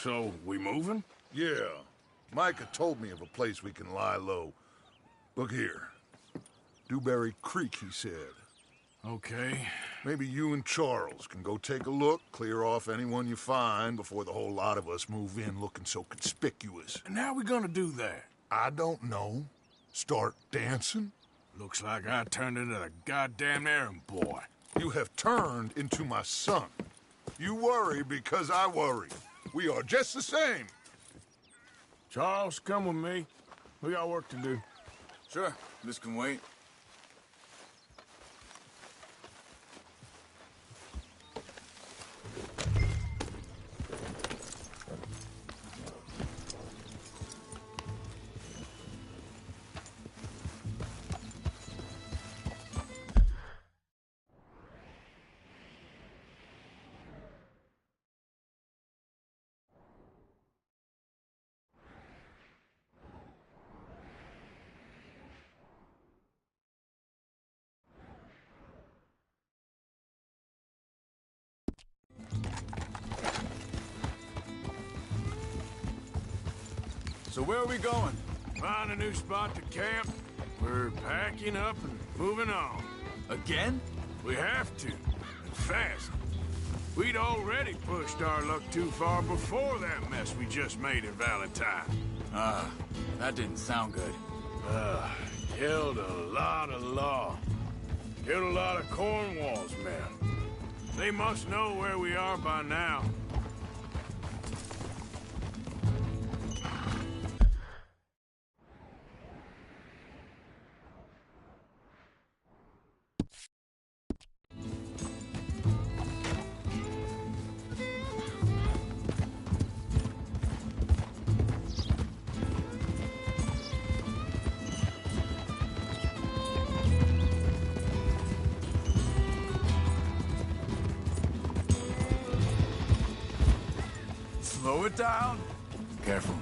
So, we moving? Yeah. Micah told me of a place we can lie low. Look here. Dewberry Creek, he said. Okay. Maybe you and Charles can go take a look, clear off anyone you find before the whole lot of us move in looking so conspicuous. And how we gonna do that? I don't know. Start dancing? Looks like I turned into the goddamn errand boy. You have turned into my son. You worry because I worry. We are just the same. Charles, come with me. We got work to do. Sure, this can wait. So where are we going? Find a new spot to camp. We're packing up and moving on. Again? We have to, and fast. We'd already pushed our luck too far before that mess we just made in Valentine. That didn't sound good. Killed a lot of law. Killed a lot of Cornwall's men. They must know where we are by now. Slow it down. Careful.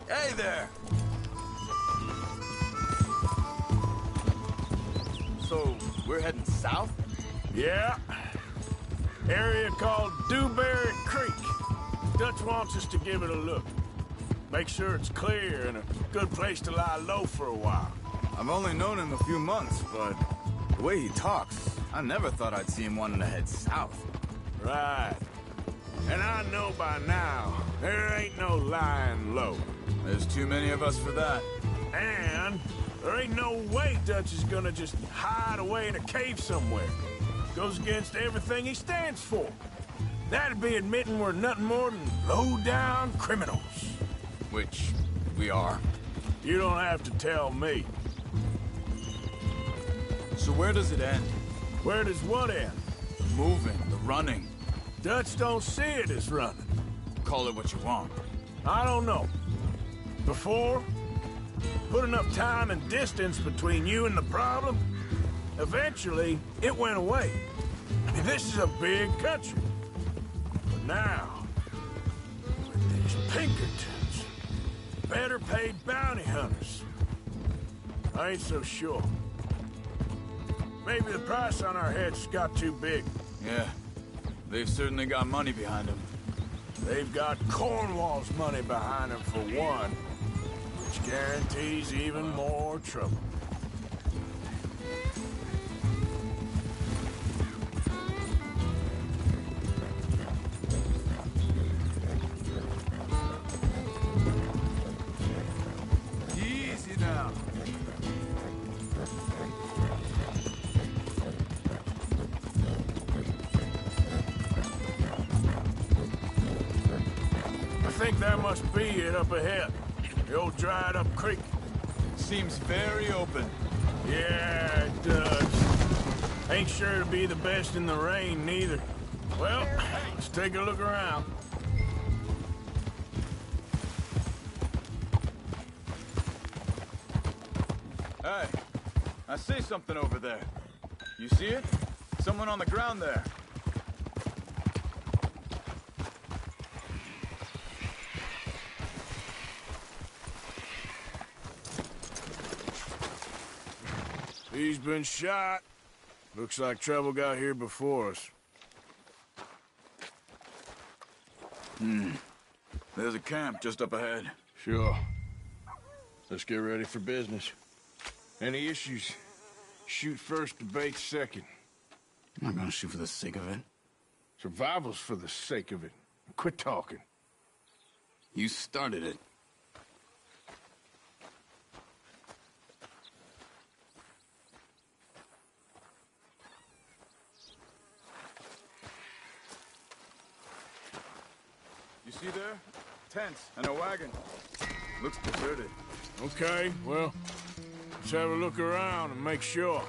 Hey there! So, we're heading south? Yeah. Area called Dewberry Creek. Dutch wants us to give it a look. Make sure it's clear and a good place to lie low for a while. I've only known him a few months, but the way he talks, I never thought I'd see him wanting to head south. Right. And I know by now, there ain't no lying low. There's too many of us for that. And there ain't no way Dutch is gonna just hide away in a cave somewhere. Goes against everything he stands for. That'd be admitting we're nothing more than low-down criminals. Which we are. You don't have to tell me. So where does it end? Where does what end? The moving, the running. Dutch don't see it as running. Call it what you want. I don't know. Before, put enough time and distance between you and the problem, eventually, it went away. I mean, this is a big country. But now, with these Pinkertons, better paid bounty hunters, I ain't so sure. Maybe the price on our heads got too big. Yeah, they've certainly got money behind them. They've got Cornwall's money behind them for one, which guarantees even more trouble. Easy now. I think that must be it up ahead. The old dried-up creek. Seems very open. Yeah, it does. Ain't sure to be the best in the rain, neither. Well, let's take a look around. Hey, I see something over there. You see it? Someone on the ground there. He's been shot. Looks like trouble got here There's a camp just up ahead. Sure. Let's get ready for business. Any issues? Shoot first, debate second. I'm not gonna shoot for the sake of it. Survival's for the sake of it. Quit talking. You started it. You see there? Tents and a wagon. Looks deserted. Okay, well, let's have a look around and make sure.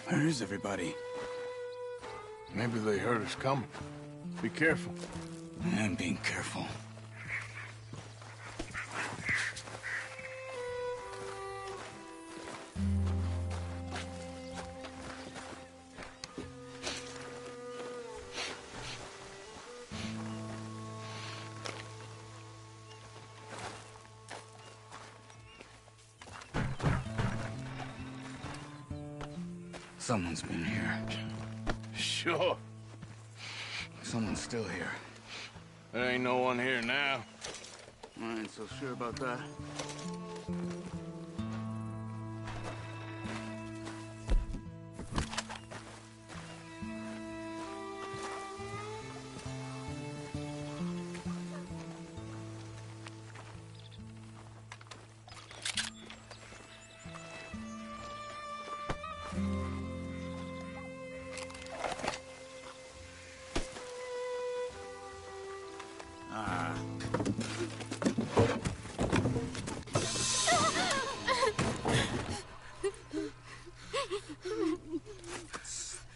Where is everybody? Maybe they heard us coming. Be careful. I'm being careful. Someone's been here. Sure. Someone's still here. There ain't no one here now. I ain't so sure about that.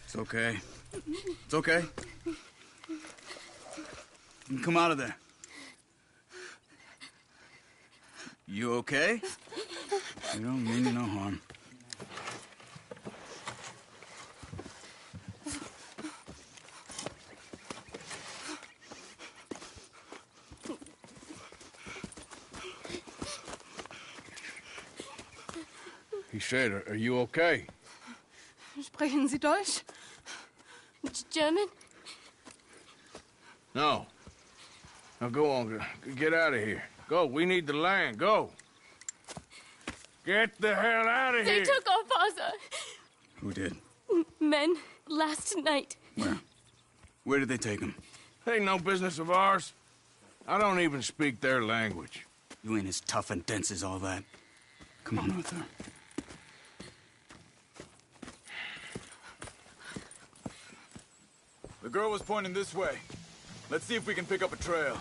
It's okay. It's okay. You can come out of there. You okay? You don't mean you no harm. He said, are you okay? Sprechen Sie Deutsch? German? No. Now go on, get out of here. Go, we need the land, go. Get the hell out of They here. took our father. Who did? Men, last night. Where? Where did they take him? Ain't no business of ours. I don't even speak their language. You ain't as tough and dense as all that. Come on, Arthur. The girl was pointing this way. Let's see if we can pick up a trail.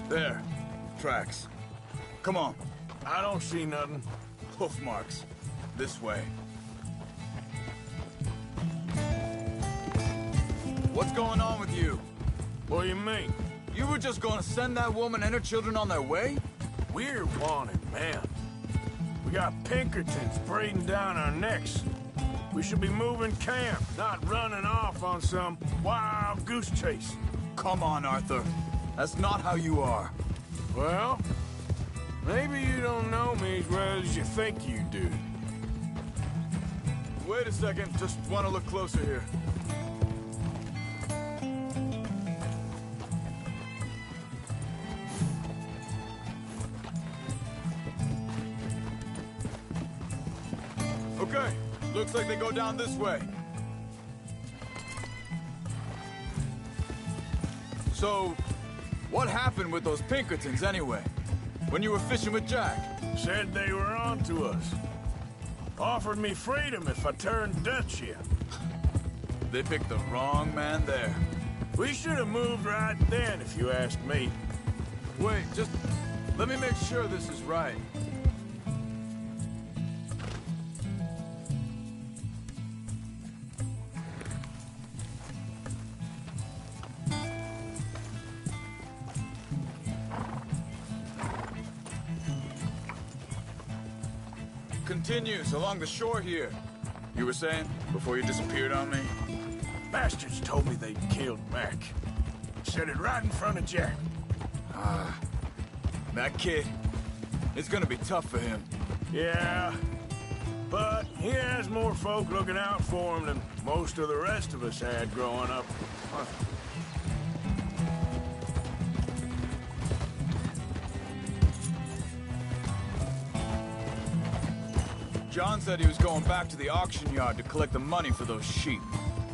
There. Tracks. Come on. I don't see nothing. Hoof marks. This way. What's going on with you? What do you mean? You were just gonna send that woman and her children on their way? We're wanted, man. We got Pinkertons breathing down our necks. We should be moving camp, not running off on some wild goose chase. Come on, Arthur. That's not how you are. Well, maybe you don't know me as well as you think you do. Wait a second. Just want to look closer here. Okay. Looks like they go down this way. So, what happened with those Pinkertons anyway? When you were fishing with Jack? Said they were on to us. Offered me freedom if I turned Dutch here. They picked the wrong man there. We should have moved right then, if you ask me. Wait, just let me make sure this is right. Continues along the shore here. You were saying, before you disappeared on me? Bastards told me they'd killed Mac. Said it right in front of Jack. That kid, it's gonna be tough for him. Yeah, but he has more folk looking out for him than most of the rest of us had growing up. John said he was going back to the auction yard to collect the money for those sheep.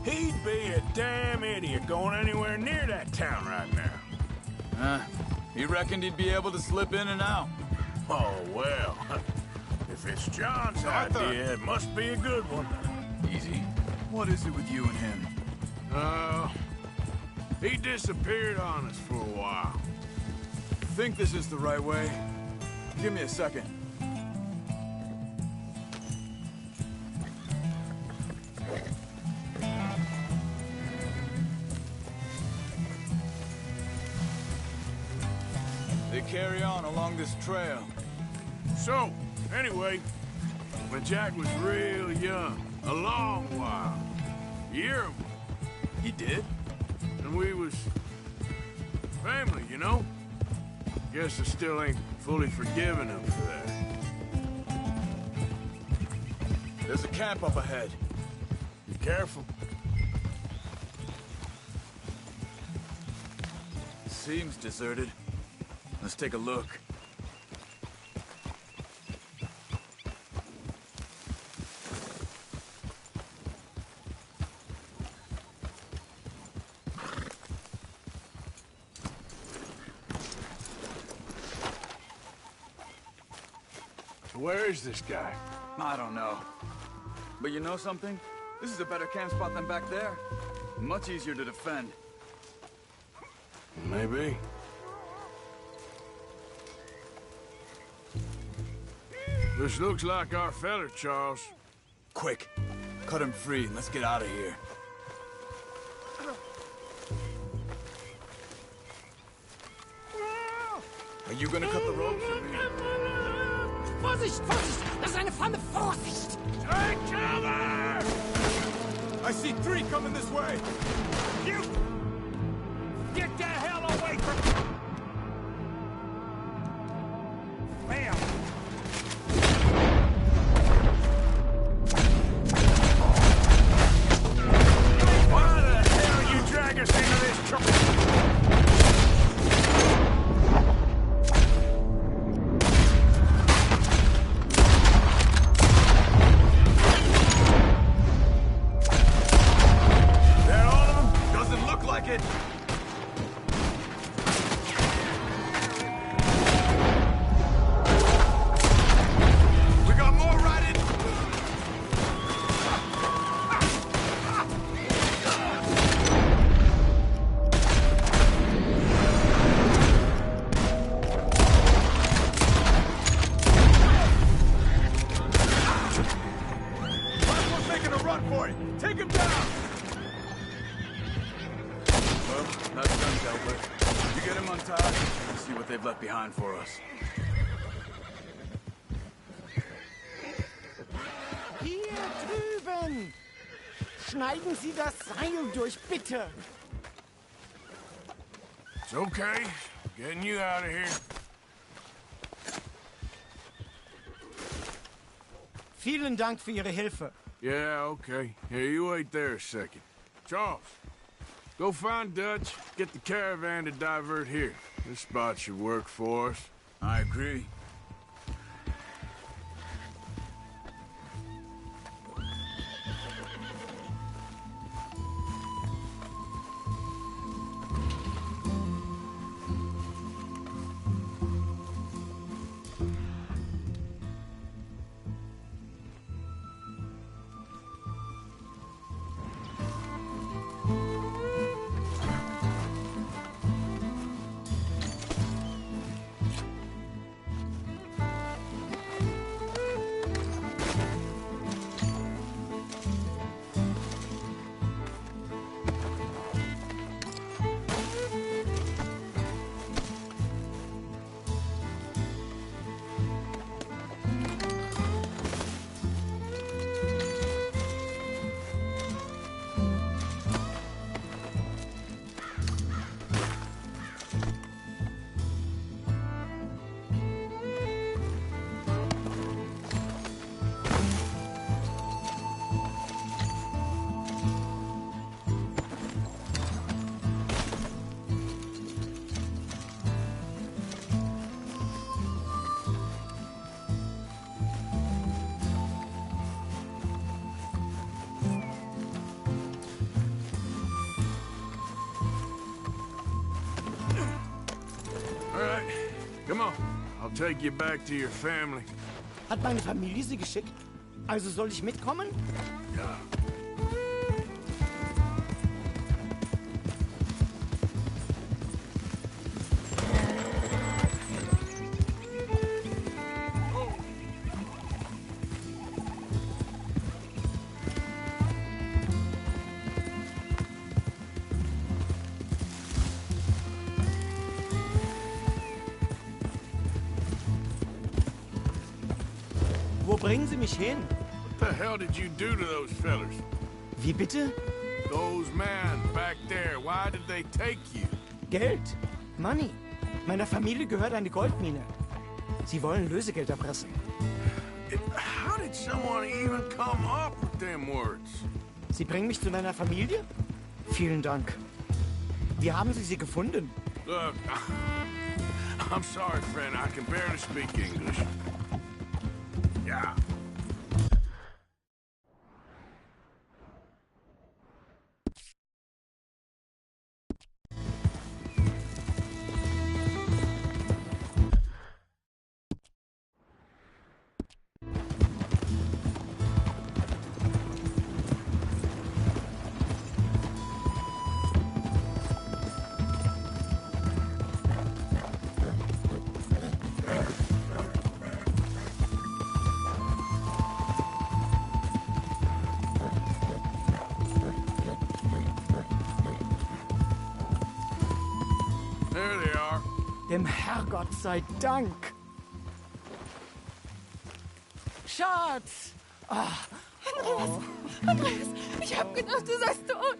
He'd be a damn idiot going anywhere near that town right now. He reckoned he'd be able to slip in and out. Oh, well. If it's John's idea, it must be a good one. Easy. What is it with you and him? He disappeared on us for a while. Think this is the right way? Give me a second. They carry on along this trail. So, anyway, when Jack was real young, a long while, a year ago, He did? and we was family, you know? Guess I still ain't fully forgiven him for that. There's a camp up ahead. Be careful. Seems deserted. Let's take a look. So where is this guy? I don't know. But you know something? This is a better camp spot than back there. Much easier to defend. Maybe. This looks like our feller, Charles. Quick, cut him free and let's get out of here. Are you gonna cut the ropes or me? Vorsicht, Vorsicht! Das ist eine Falle! Vorsicht! Take cover! I see 3 coming this way! You! Get the hell away from... Fail! Why the hell you drag us into this trouble? they've left behind for us. Hier drüben! Schneiden Sie das Seil durch, bitte! It's okay. Getting you out of here. Vielen Dank für Ihre Hilfe. Yeah, okay. Here, you wait there a second. Charles, go find Dutch, get the caravan to divert here. This spot should work for us. I agree. I'll take you back to your family. Hat meine Familie sie geschickt? Also soll ich mitkommen? Ja. Wo bringen Sie mich hin? What the hell did you do to those fellers? Wie bitte? Those men back there, why did they take you? Geld. Money. Meiner Familie gehört eine Goldmine. Sie wollen Lösegeld erpressen. How did someone even come up with them words? Sie bringen mich zu deiner Familie? Vielen Dank. Wie haben Sie sie gefunden? Look, I'm sorry, friend. I can barely speak English. Yeah. There they are. Dem Herrgott sei Dank. Schatz! Andreas, ich hab gedacht, du seist tot.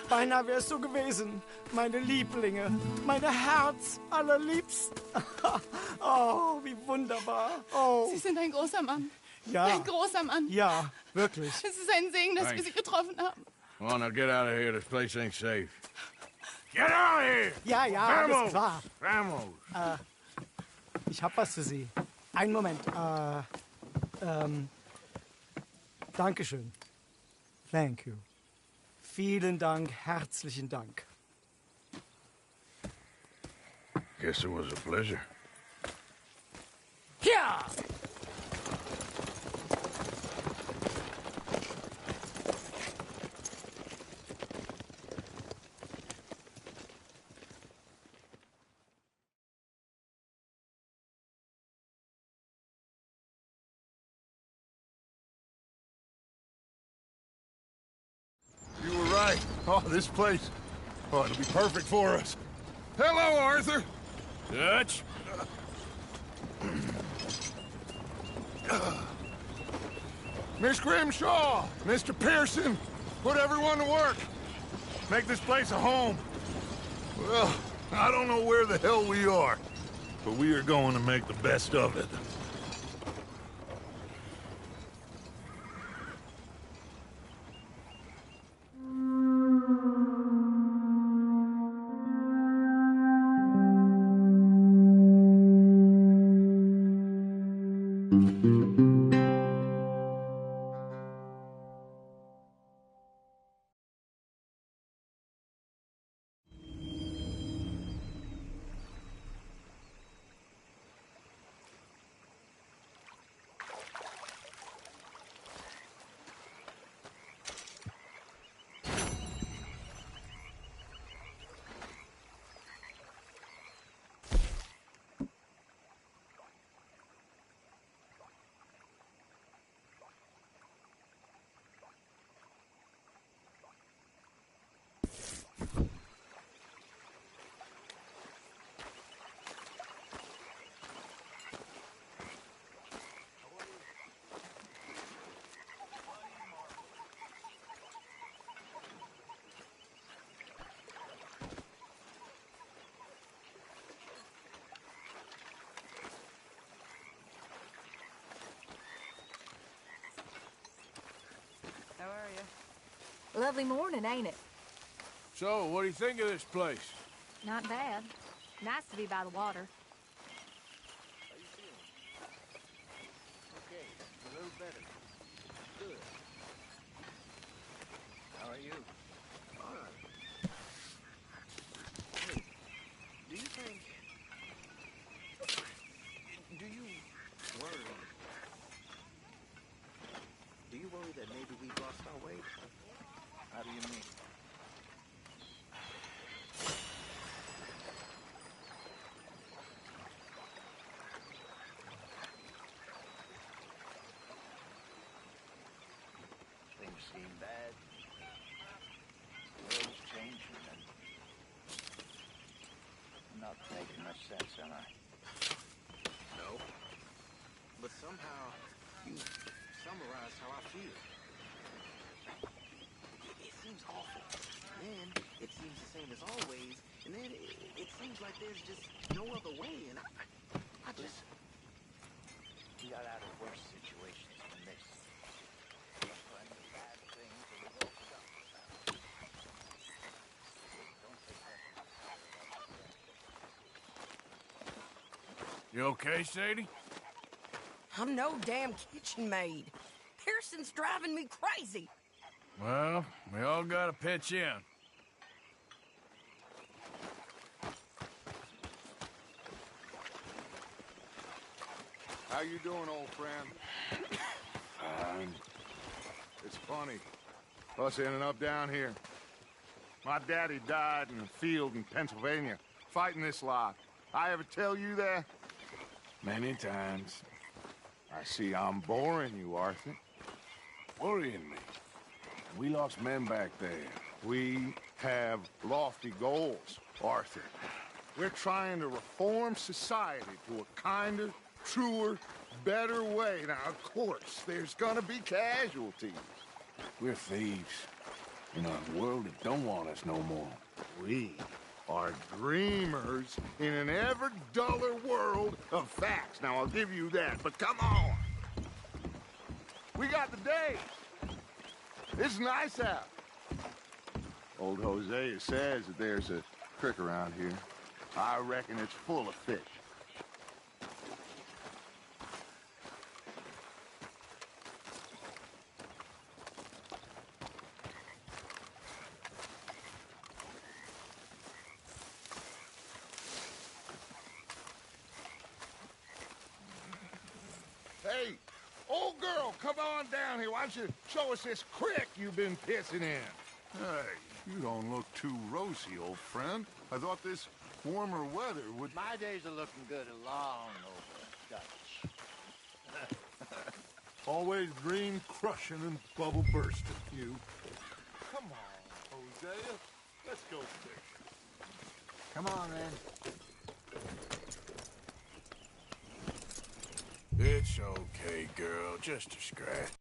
Beinahe wär's so gewesen. Meine Lieblinge, meine Herz allerliebsten. Oh, wie wunderbar. Oh, Sie sind ein großer Mann. ja. Ein großer Mann. Ja, wirklich. Es ist ein Segen, dass wir Thanks. Sie getroffen haben. Come on, now get out of here. This place ain't safe. Get out of here! Ja, ja, alles klar. Vamos! Ich hab was für Sie. Einen Moment. Dankeschön. Thank you. Vielen Dank, herzlichen Dank. Guess it was a pleasure. Ja! You were right. Oh, this place. Oh, it'll be perfect for us. Hello, Arthur. Dutch? Miss Grimshaw, Mr. Pearson, put everyone to work. Make this place a home. Well, I don't know where the hell we are, but we are going to make the best of it. How are you? Lovely morning, ain't it? So, what do you think of this place? Not bad. Nice to be by the water. Okay, a little better. Good. How are you? Fine. Hey, do you think... maybe we've lost our way. How do you mean? Things seem bad. The world's changing and I'm not making much sense, am I? No. But somehow you summarize how I feel. It seems awful. Then it seems the same as always. And then it seems like there's just no other way. And I just... We got out of worse situations than this. Plenty of bad things that we don't stop about. Don't take that. You okay, Sadie? I'm no damn kitchen maid. Pearson's driving me crazy. Well, we all gotta pitch in. How you doing, old friend? Fine. It's funny. Us ending up down here. My daddy died in a field in Pennsylvania, fighting this lot. I ever tell you that? Many times. I see I'm boring you, Arthur. Worrying me. We lost men back there. We have lofty goals, Arthur. We're trying to reform society to a kinder, truer, better way. Now, of course, there's gonna be casualties. We're thieves. In a world that don't want us no more. We are dreamers in an ever duller world of facts. Now, I'll give you that, but come on. We got the day. It's nice out. Old Hosea says that there's a creek around here. I reckon it's full of fish. Hey, old girl, come on down here. Why don't you show us this creek you've been pissing in? Hey, you don't look too rosy, old friend. I thought this warmer weather would... My days are looking good along over, Dutch. Always dream crushing and bubble bursting, you. Come on, Hosea. Let's go fishing. Come on, then. It's okay, girl. Just a scratch.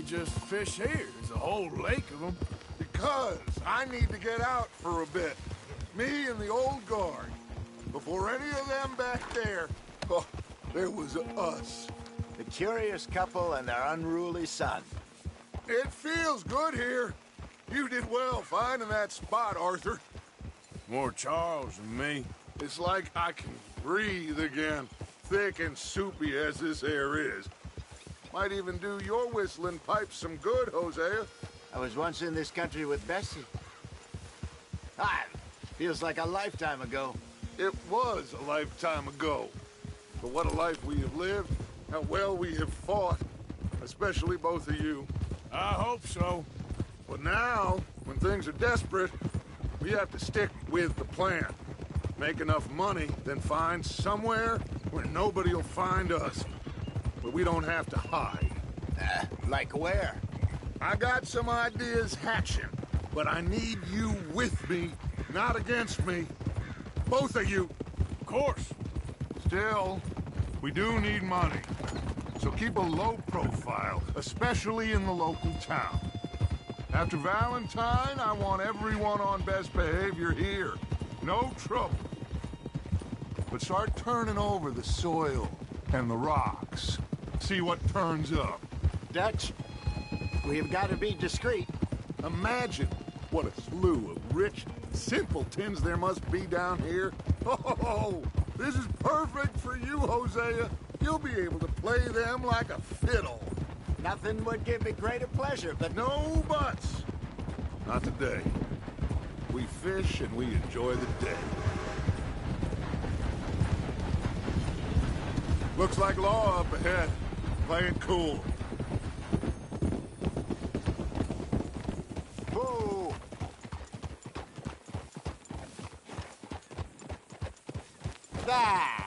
just fish here? There's a whole lake of them. Because I need to get out for a bit. Me and the old guard. Before any of them back there, oh, there was us. The curious couple and their unruly son. It feels good here. You did well finding that spot, Arthur. More Charles than me. It's like I can breathe again, thick and soupy as this air is. Might even do your whistling pipes some good, Hosea. I was once in this country with Bessie. Feels like a lifetime ago. It was a lifetime ago. But what a life we have lived, how well we have fought. Especially both of you. I hope so. But now, when things are desperate, we have to stick with the plan. Make enough money, then find somewhere where nobody will find us. Where we don't have to hide. Like where? I got some ideas hatching, but I need you with me, not against me. Both of you. Of course. Still, we do need money. So keep a low profile, especially in the local town. After Valentine, I want everyone on best behavior here. No trouble. But start turning over the soil and the rocks. See what turns up. Dutch, we've got to be discreet. Imagine what a slew of rich simpletons there must be down here. Oh, this is perfect for you, Hosea. You'll be able to play them like a fiddle. Nothing would give me greater pleasure, but... No buts. Not today. We fish and we enjoy the day. Looks like law up ahead. Playing cool. Whoa! There!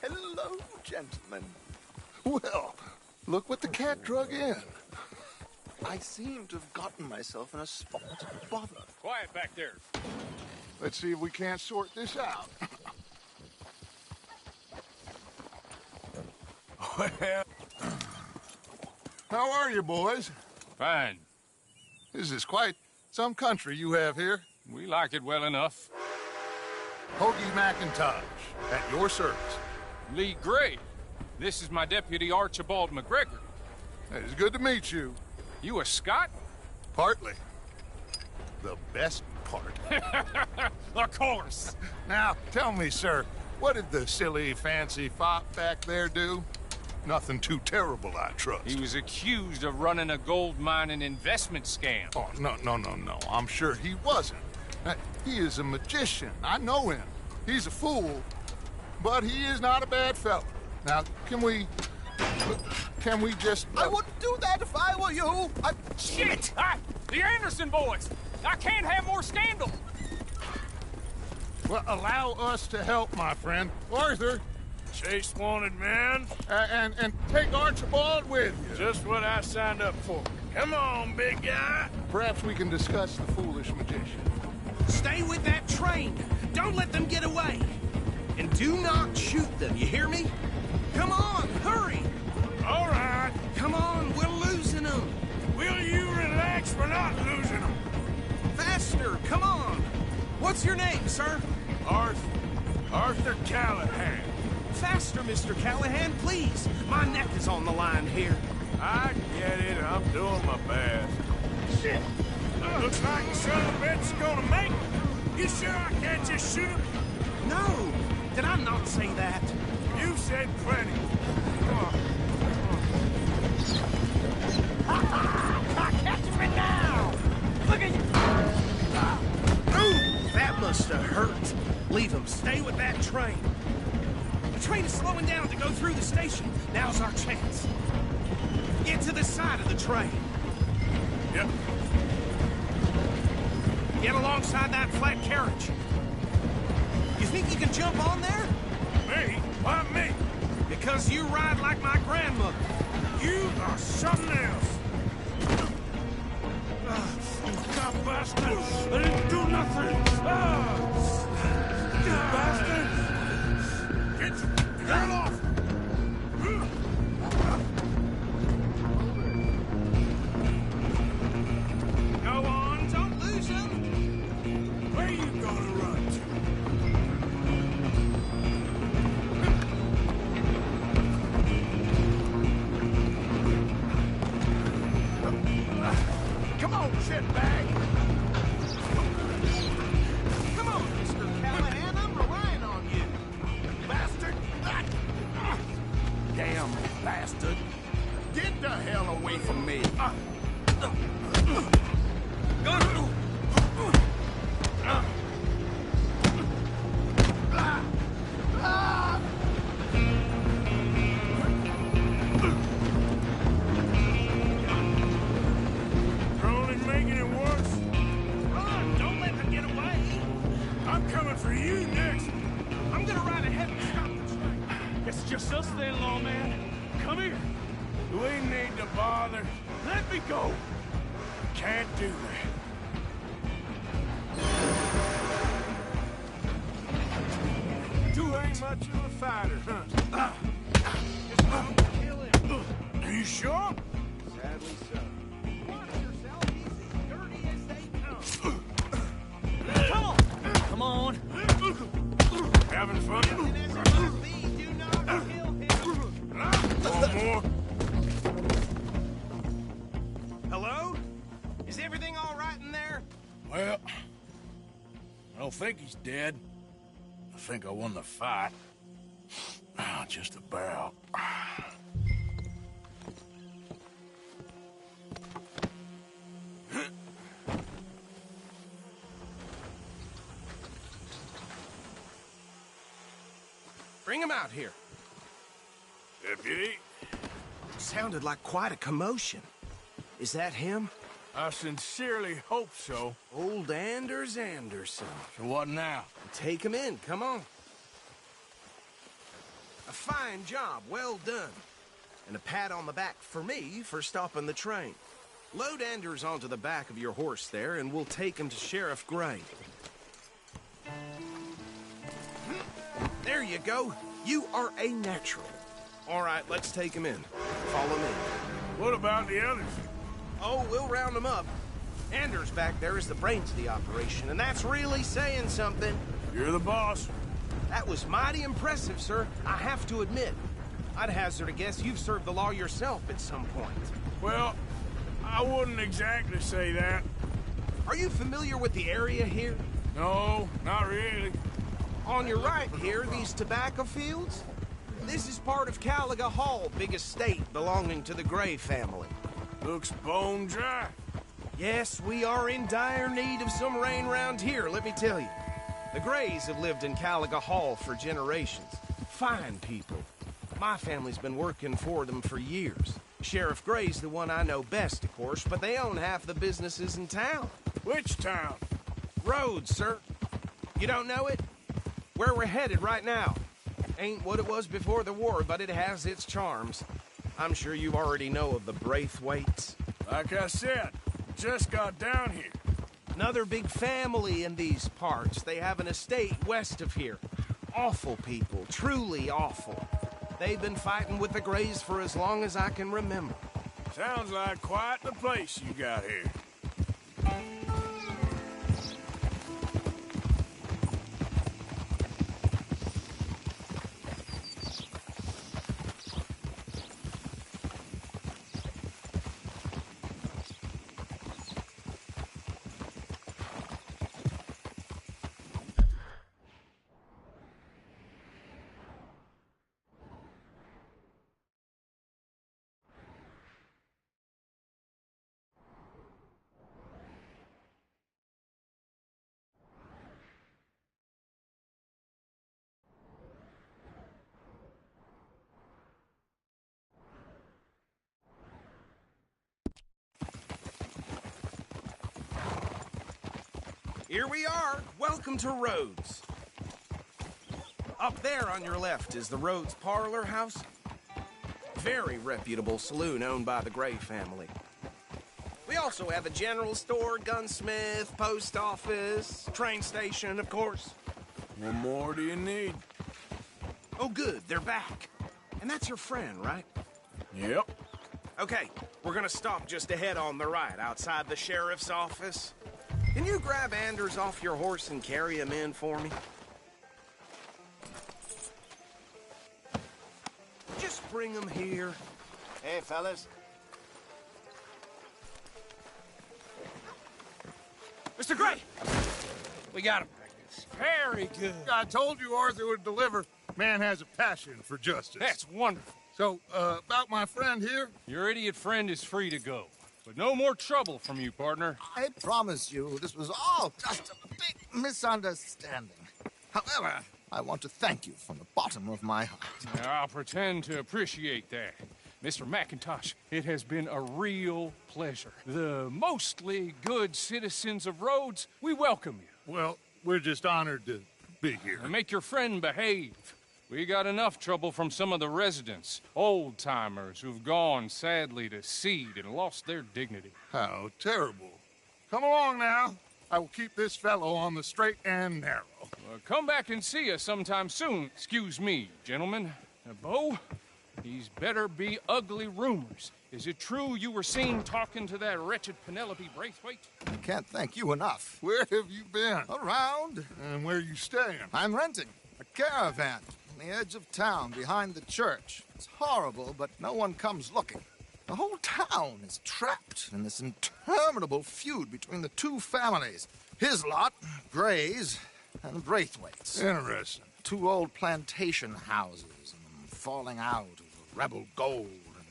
Hello, gentlemen. Well, look what the cat drug in. I seem to have gotten myself in a spot of bother. Quiet back there. Let's see if we can't sort this out. Well... How are you, boys? Fine. This is quite some country you have here. We like it well enough. Hoagie McIntosh, at your service. Lee Gray. This is my deputy Archibald McGregor. It's good to meet you. You a Scot? Partly. The best part. Of course. Now, tell me, sir, what did the silly, fancy fop back there do? Nothing too terrible, I trust. He was accused of running a gold mining investment scam. Oh, no. I'm sure he wasn't. He is a magician. I know him. He's a fool, but he is not a bad fellow. Now, can we just... I wouldn't do that if I were you. Shit! The Anderson boys! I can't have more scandal! Well, allow us to help, my friend. Arthur! Chase wanted man. And take Archibald with you. Just what I signed up for. Come on, big guy. Perhaps we can discuss the foolish magician. Stay with that train. Don't let them get away. And do not shoot them, you hear me? Come on, hurry! All right. Come on, we're losing them. Will you relax? We're not losing them. Faster, come on. What's your name, sir? Arthur Callahan. Faster, Mr. Callahan, please. My neck is on the line here. I get it. I'm doing my best. Shit. Looks like the son of a bitch is gonna make it. You sure I can't just shoot him? No. Did I not say that? You said plenty. Come on. Catch me now! Look at you! Ooh, that must have hurt. Leave him. Stay with that train. The train is slowing down to go through the station. Now's our chance. Get to the side of the train. Yep. Get alongside that flat carriage. You think you can jump on there? Me? Why me? Because you ride like my grandmother. You are something else. You bastard! I didn't do nothing! bastard! Get off! Go on, don't lose him. Where you gonna run to? Come on, shitbag! Come on, Mr. Callahan, I'm relying on you. Bastard! Damn bastard! Get the hell away from me! You're only making it worse. Run, don't let them get away. I'm coming for you next. I'm gonna ride ahead and stop the train. It's just us then, lawman. Come here. We need to bother. Let me go. Can't do that. You ain't much of a fighter, huh? Just don't kill him. Are you sure? Sadly so. Watch yourself. He's as dirty as they come. Come on. Come on. Having fun? Listen as it must be. Do not kill him. One more. Hello? Is everything all right in there? Well, I don't think he's dead. I think I won the fight. Ah, just about. Bring him out here. Deputy, Sounded like quite a commotion. Is that him? I sincerely hope so. Old Anders Anderson. So what now? Take him in, come on. A fine job, well done. And a pat on the back for me for stopping the train. Load Anders onto the back of your horse there, and we'll take him to Sheriff Gray. There you go. You are a natural. All right, let's take him in. Follow me. What about the others? Oh, we'll round them up. Anders back there is the brains of the operation, and that's really saying something. You're the boss. That was mighty impressive, sir. I have to admit. I'd hazard a guess you've served the law yourself at some point. Well, I wouldn't exactly say that. Are you familiar with the area here? No, not really. On your right here, these tobacco fields? This is part of Caliga Hall, big estate belonging to the Gray family. Looks bone dry. Yes, we are in dire need of some rain round here, let me tell you. The Grays have lived in Caliga Hall for generations. Fine people. My family's been working for them for years. Sheriff Gray's the one I know best, of course, but they own half the businesses in town. Which town? Rhodes, sir. You don't know it? Where we're headed right now. Ain't what it was before the war, but it has its charms. I'm sure you already know of the Braithwaites. Like I said, just got down here. Another big family in these parts. They have an estate west of here. Awful people, truly awful. They've been fighting with the Grays for as long as I can remember. Sounds like quite the place you got here. Here we are. Welcome to Rhodes. Up there on your left is the Rhodes Parlor House. Very reputable saloon owned by the Gray family. We also have a general store, gunsmith, post office, train station, of course. What more do you need? Oh, good, they're back. And that's your friend, right? Yep. Okay, we're gonna stop just ahead on the right, outside the sheriff's office. Can you grab Anders off your horse and carry him in for me? Just bring him here. Hey, fellas. Mr. Gray! We got him. Very good. I told you Arthur would deliver. Man has a passion for justice. That's wonderful. So, about my friend here? Your idiot friend is free to go. But no more trouble from you, partner. I promise you, this was all just a big misunderstanding. However, I want to thank you from the bottom of my heart. I'll pretend to appreciate that. Mr. McIntosh, it has been a real pleasure. The mostly good citizens of Rhodes, we welcome you. Well, we're just honored to be here. And make your friend behave. We got enough trouble from some of the residents, old-timers who've gone, sadly, to seed and lost their dignity. How terrible. Come along now. I will keep this fellow on the straight and narrow. Come back and see us sometime soon. Excuse me, gentlemen. Bo, these better be ugly rumors. Is it true you were seen talking to that wretched Penelope Braithwaite? I can't thank you enough. Where have you been? Around. And where you staying? I'm renting a caravan on the edge of town behind the church. It's horrible, but no one comes looking. The whole town is trapped in this interminable feud between the two families. His lot, Gray's, and Braithwaite's. Interesting. Two old plantation houses, and falling out of rebel gold,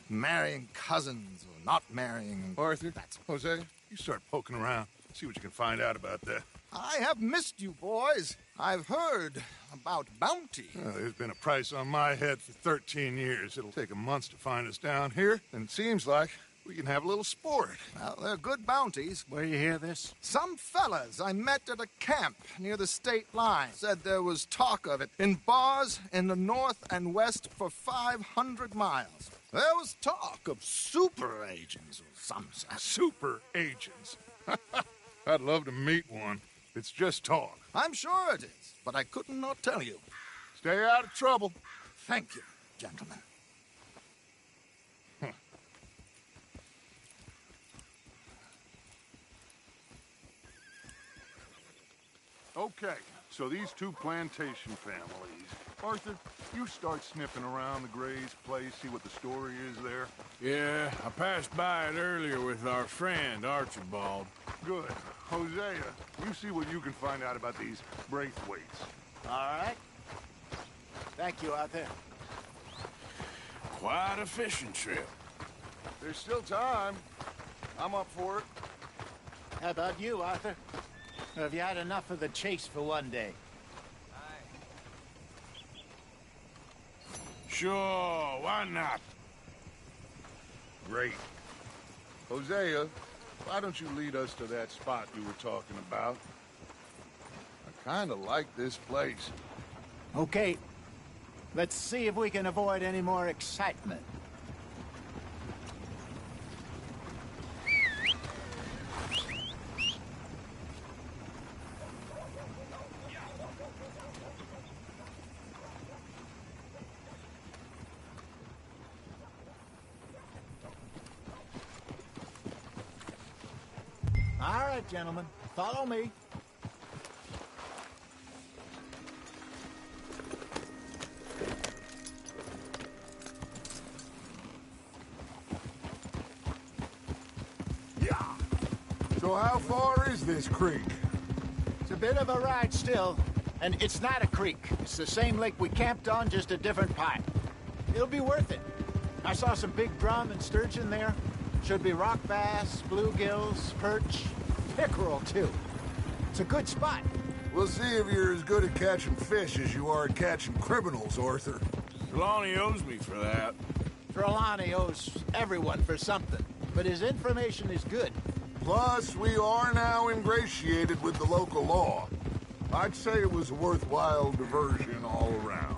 and marrying cousins or not marrying. Arthur, Jose, you start poking around. See what you can find out about that. I have missed you, boys. I've heard about bounty. There's been a price on my head for 13 years. It'll take a month to find us down here, and it seems like we can have a little sport. Well, they're good bounties. Where you hear this? Some fellas I met at a camp near the state line said there was talk of it in bars in the north and west for 500 miles. There was talk of super agents or some such. Super agents? I'd love to meet one. It's just talk. I'm sure it is, but I couldn't not tell you. Stay out of trouble. Thank you, gentlemen. Okay, so these two plantation families. Arthur, you start sniffing around the Gray's place, see what the story is there. Yeah, I passed by it earlier with our friend, Archibald. Good. Hosea, you see what you can find out about these Braithwaites. All right. Thank you, Arthur. Quite a fishing trip. There's still time. I'm up for it. How about you, Arthur? Or have you had enough of the chase for one day? Sure, why not? Great. Hosea, why don't you lead us to that spot you were talking about? I kind of like this place. Okay. Let's see if we can avoid any more excitement. All right, gentlemen, follow me. Yeah. So how far is this creek? It's a bit of a ride still, and it's not a creek. It's the same lake we camped on, just a different pipe. It'll be worth it. I saw some big drum and sturgeon there. Should be rock bass, bluegills, perch, pickerel, too. It's a good spot. We'll see if you're as good at catching fish as you are at catching criminals, Arthur. Trelawney owes me for that. Trelawney owes everyone for something, but his information is good. Plus, we are now ingratiated with the local law. I'd say it was a worthwhile diversion all around.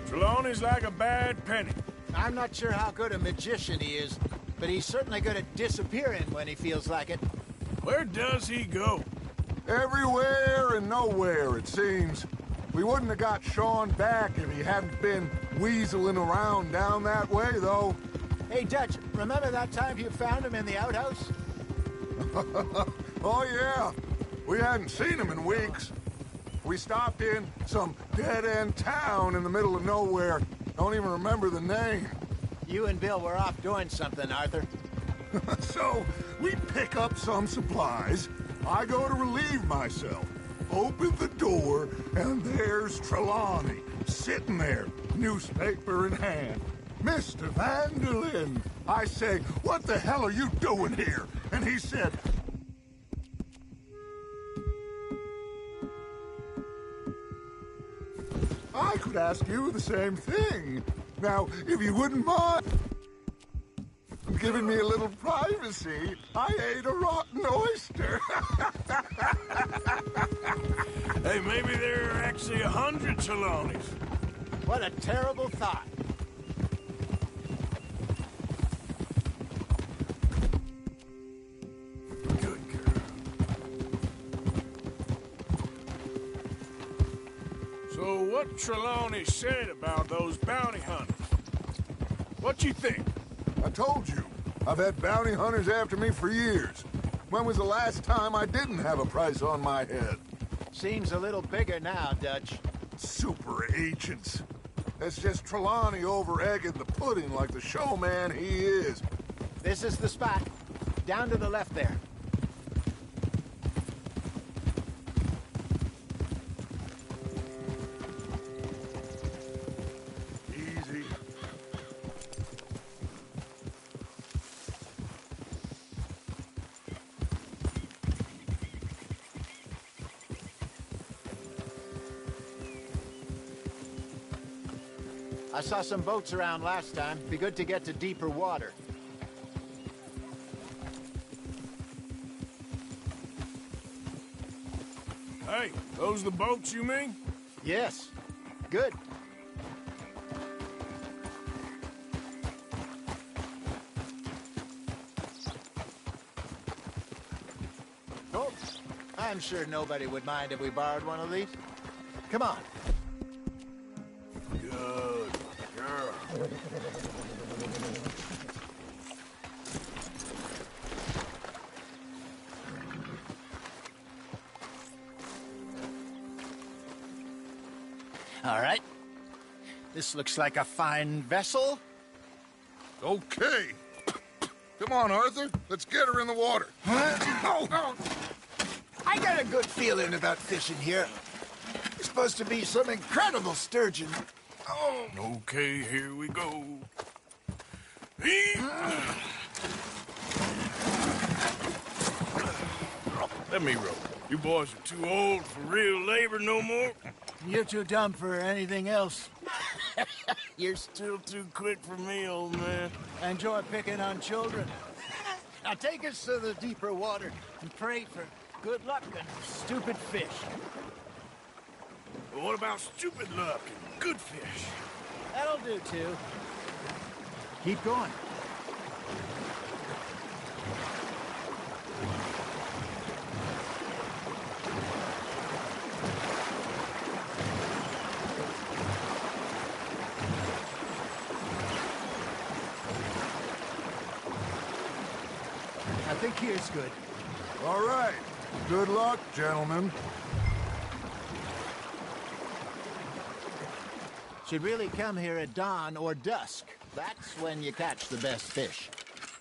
Trelawney's like a bad penny. I'm not sure how good a magician he is, but he's certainly good at disappearing when he feels like it. Where does he go? Everywhere and nowhere, it seems. We wouldn't have got Sean back if he hadn't been weaseling around down that way, though. Hey, Dutch, remember that time you found him in the outhouse? Oh, yeah. We hadn't seen him in weeks. We stopped in some dead-end town in the middle of nowhere. Don't even remember the name. You and Bill were off doing something, Arthur. So, we pick up some supplies. I go to relieve myself. Open the door, and there's Trelawney, sitting there, newspaper in hand. Mr. Vanderlyn. I say, what the hell are you doing here? And he said, I could ask you the same thing. Now, if you wouldn't mind giving me a little privacy, I ate a rotten oyster. Hey, maybe there are actually 100 Trelawneys. What a terrible thought. Good girl. So what Trelawney said about those bounty hunters? What you think? I told you. I've had bounty hunters after me for years. When was the last time I didn't have a price on my head? Seems a little bigger now, Dutch. Super agents. That's just Trelawney over-egging the pudding like the showman he is. This is the spot. Down to the left there. Easy. I saw some boats around last time. Be good to get to deeper water. Hey, those the boats you mean? Yes. Good. Oh, I'm sure nobody would mind if we borrowed one of these. Come on. Good girl. All right. This looks like a fine vessel. Okay. Come on, Arthur. Let's get her in the water. Oh. I got a good feeling about fishing here. It's supposed to be some incredible sturgeon. Oh. Okay, here we go. Let me row. You boys are too old for real labor no more. You're too dumb for anything else. You're still too quick for me, old man. Enjoy picking on children. Now take us to the deeper water and pray for good luck and stupid fish. But what about stupid luck and good fish? That'll do, too. Keep going. I think here's good. All right. Good luck, gentlemen. Should really come here at dawn or dusk. That's when you catch the best fish.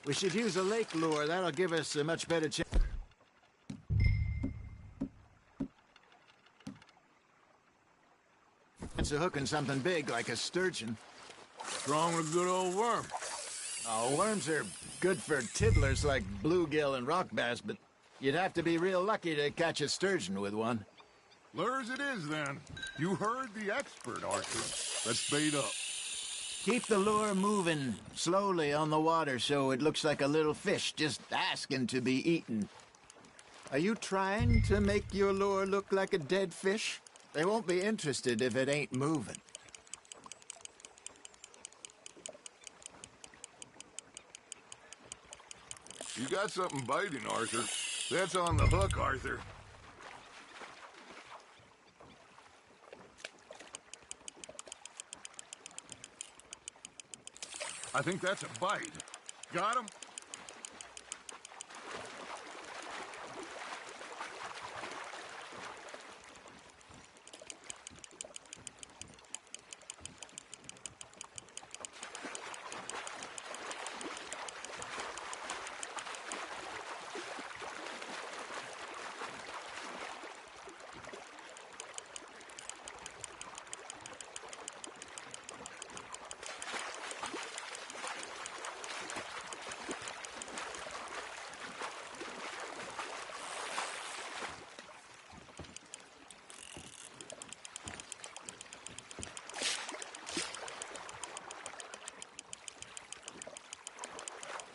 We should use a lake lure. That'll give us a much better chance of hooking something big like a sturgeon. What's wrong with a good old worm? Oh, worms are good for tiddlers like bluegill and rock bass, but you'd have to be real lucky to catch a sturgeon with one. Lures it is, then. You heard the expert, Arthur. Let's bait up. Keep the lure moving slowly on the water so it looks like a little fish just asking to be eaten. Are you trying to make your lure look like a dead fish? They won't be interested if it ain't moving. You got something biting, Arthur. That's on the hook, Arthur. I think that's a bite. Got him?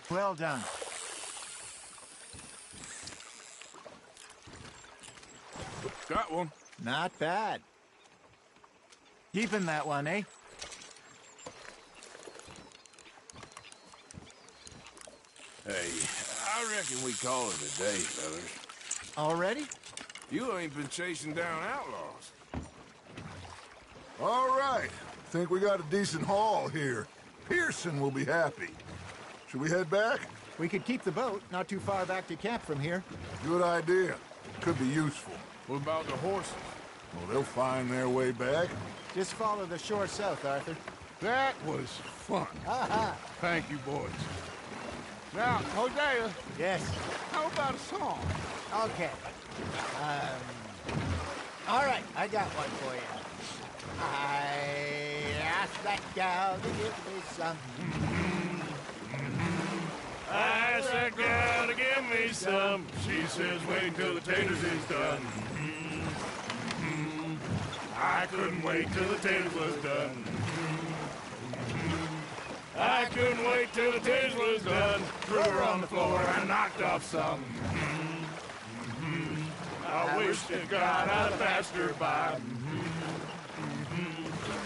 Well done. Got one. Not bad. Keeping that one, eh? Hey, I reckon we call it a day, fellas. Already? You ain't been chasing down outlaws. All right. Think we got a decent haul here. Pearson will be happy. Should we head back? We could keep the boat not too far back to camp from here. Good idea. Could be useful. What about the horses? Well, they'll find their way back. Just follow the shore south, Arthur. That was fun. Thank you, boys. Now, Hosea. Yes. How about a song? Okay. All right, I got one for you. I asked that gal to give me some. I asked that gal to give me some. She says wait till the taters is done. I couldn't wait till the taters was done. I couldn't wait till the taters was done. Threw her on the floor and knocked off some. I wish to God I'd have passed her by.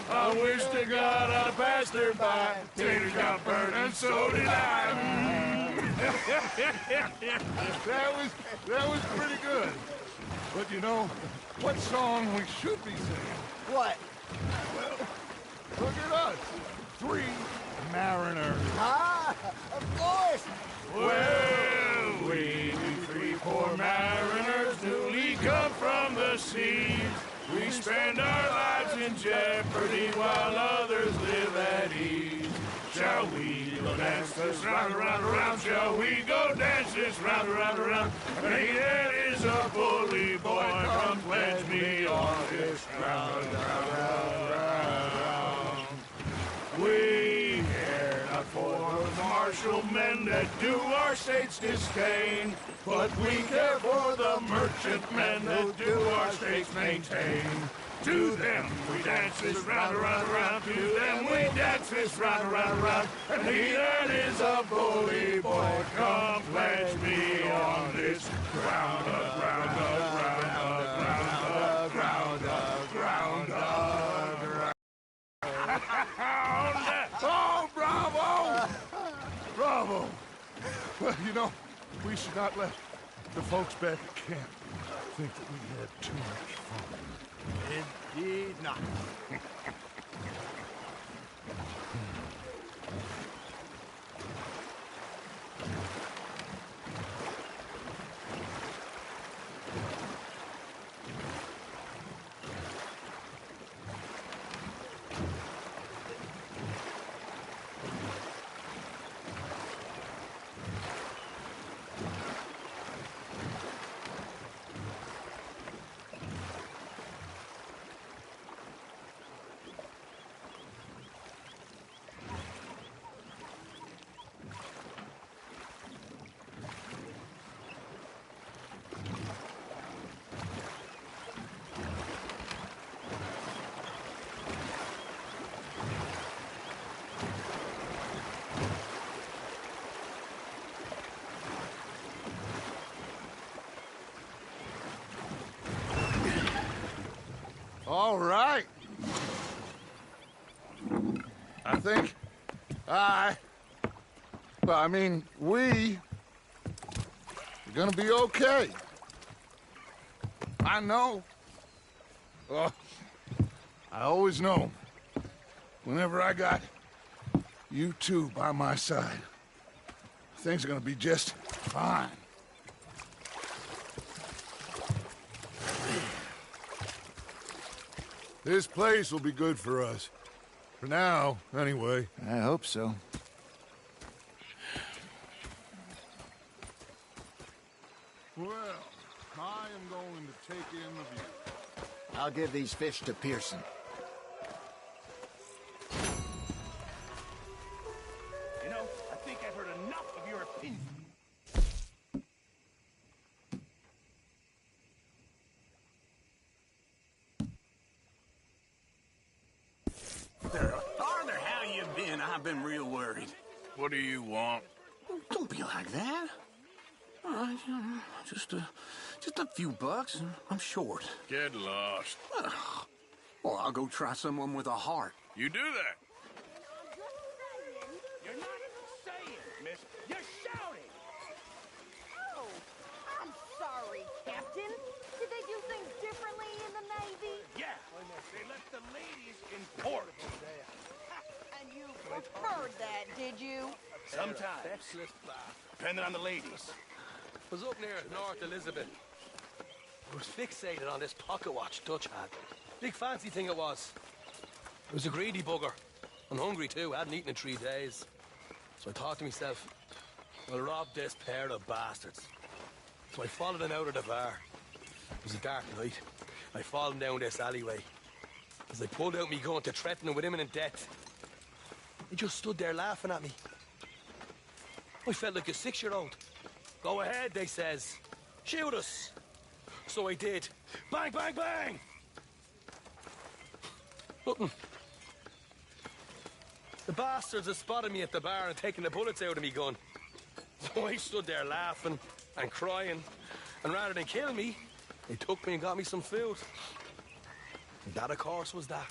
I wish to God I'd have passed her by. Taters got burned and so did I. That was pretty good. But you know, what song we should be singing? What? Well, look at us. 3 mariners. Ah, of course. Well, we 3 poor mariners newly come from the seas. We spend our lives in jeopardy while others live at ease. Shall we go dance this round, around, around? Shall we go dance this round, around, around? Hey, there is a bully boy, come pledge me on this ground, round. We care not for the martial men that do our state's disdain, but we care for the merchantmen that do our state's maintain. To them we dance this round, around, around. To them we dance this round, around, around. And he that is a bully boy, come pledge me on this ground, ground, ground, ground, ground, ground, ground. Oh, bravo! Bravo! Well, you know, we should not let the folks back at camp think that we had too much fun. Indeed not. All right. I think we are gonna be okay. I know. I always know. Whenever I got You two by my side. Things are gonna be just fine. This place will be good for us. For now, anyway. I hope so. Well, I am going to take in the view. I'll give these fish to Pearson. You know, I think I've heard enough of your opinion. Arthur, how you been? I've been real worried. What do you want? Don't be like that. Just a few bucks, and I'm short. Get lost. Well, I'll go try someone with a heart. You do that. You're not saying, miss. You're shouting. Oh, I'm sorry, Captain. Did they do things differently in the Navy? Yeah, they left the ladies in port. And you preferred that, did you? Sometimes. Depending on the ladies. Was up near North Elizabeth. I was fixated on this pocket watch Dutch had. Big fancy thing it was. It was a greedy bugger. And hungry too, hadn't eaten in 3 days. So I thought to myself, I'll rob this pair of bastards. So I followed them out of the bar. It was a dark night. I followed them down this alleyway. As I pulled out me gun to threaten them with imminent death, they just stood there laughing at me. I felt like a 6-year-old. Go ahead, they says. Shoot us. So I did. Bang, bang, bang! Nothing. The bastards had spotted me at the bar and taken the bullets out of me gun. So I stood there laughing and crying. And rather than kill me, they took me and got me some food. And that, of course, was that.